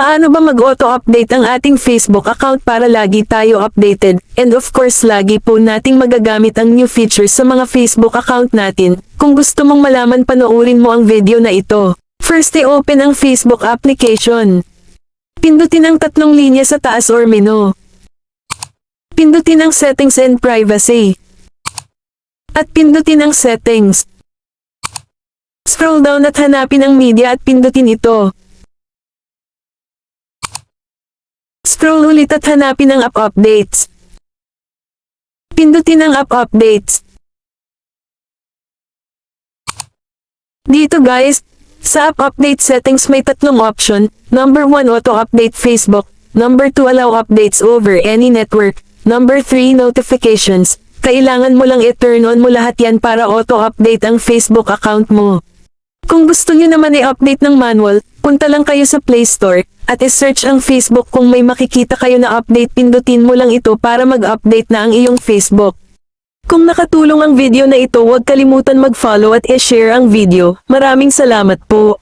Paano ba mag-auto-update ang ating Facebook account para lagi tayo updated? And of course lagi po nating magagamit ang new features sa mga Facebook account natin. Kung gusto mong malaman panoorin mo ang video na ito. First i-open ang Facebook application. Pindutin ang tatlong linya sa taas or menu. Pindutin ang settings and privacy. At pindutin ang settings. Scroll down at hanapin ang media at pindutin ito. Scroll ulit at hanapin ang app updates. Pindutin ang app updates. Dito guys, sa app update settings may tatlong option. Number 1 auto update Facebook. Number 2 allow updates over any network. Number 3 notifications. Kailangan mo lang i-turn on mo lahat yan para auto update ang Facebook account mo. Kung gusto nyo naman i-update ng manual, punta lang kayo sa Play Store, at i-search ang Facebook kung may makikita kayo na update pindutin mo lang ito para mag-update na ang iyong Facebook. Kung nakatulong ang video na ito huwag kalimutan mag-follow at i-share ang video. Maraming salamat po.